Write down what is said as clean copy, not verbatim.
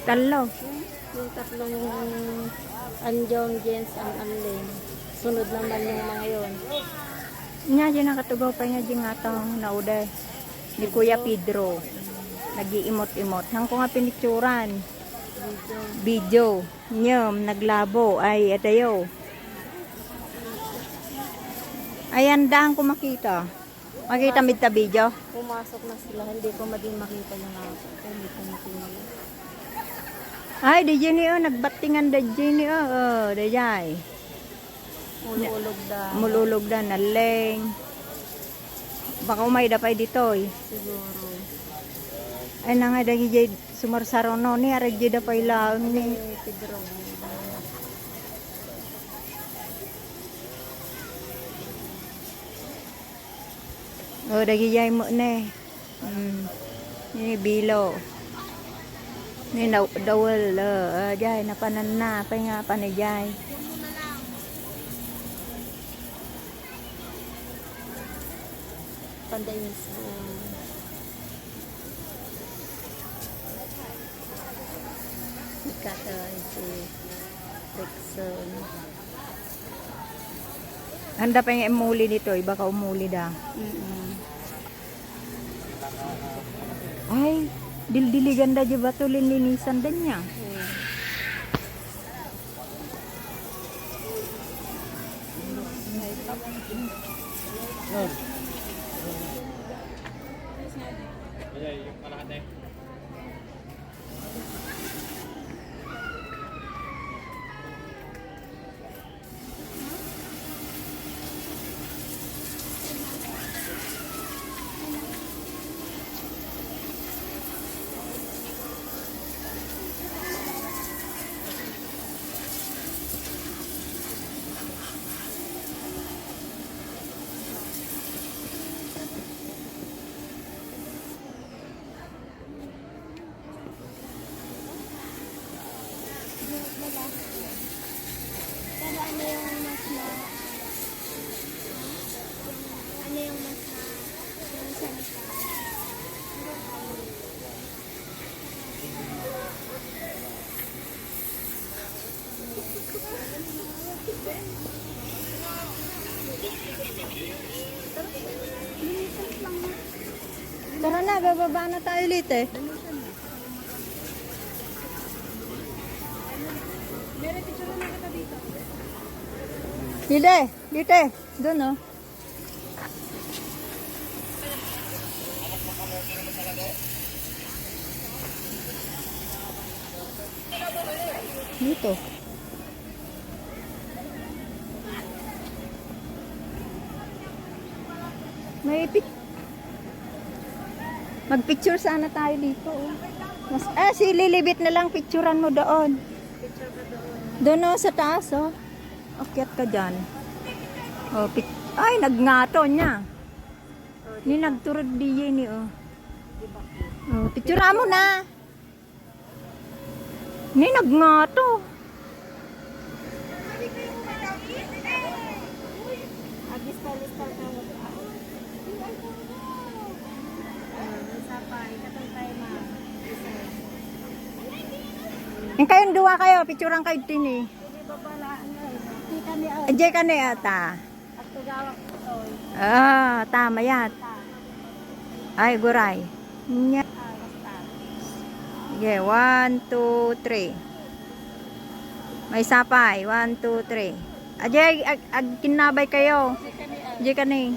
Talo. Yung tatlong Anjong, Jens, ang Anling. Sunod naman yung mga yon. Nya di nakatugaw pa niya di nga tong naude ni Kuya Pedro. Nag-iimot-imot. Hang ko nga pinicturan. Video. Nyam, naglabo. Ay, etayo. Ayan, daan ko makita. Makita midta video. Pumasok na sila, hindi ko mading makita yung ako. Hindi ko makita. Ay, di ni oh, nagbatingan di ni oh. Oh, di jay. Mululog da. Mululog da naleng. Baka umay da pa dito eh. Siguro. Ay na nga dagi jay sumarsaron no ni ara jay da pa ilaw ni. Pedro. Oh, dagi jay mo ne. Ni bilo. Ni dawel jay napanan na pa nga panijay. Panday mismo. Kata si Rickson. Handa pa yung umuli dito, iba ka umuli da. Ay, dildiligan da di ba to linlinisan din niya. Pero ano yung mas na... Ano yung mas na... Yung salita? Tara na, bababa na tayo ulit eh. Dito, doon oh. Dito. May mag-picture sana tayo dito. Oh. Si Lilibit na lang picturean mo doon. Picture ka doon. Doon oh, sa taas oh. Akyat ka dyan. Oh, ay, nagngato niya. Ni nagturod diye ni oh. Oh, picturean mo na. Ni nagngato. Agis-tal-istal ka mo. Isa pa, ikatong tayo ma. Yung kayong duwa kayo, picturean kayo din eh. Hindi ba pala, ano eh. Kita ni Al. Ajay ka na ata. At tugawak ko to. Tama yan. Ay, guray. Nya. Basta. Okay, 1, 2, 3. May sapay. 1, 2, 3. Ajay, kinabay kayo. Kita ni Al. Ajay ka na eh.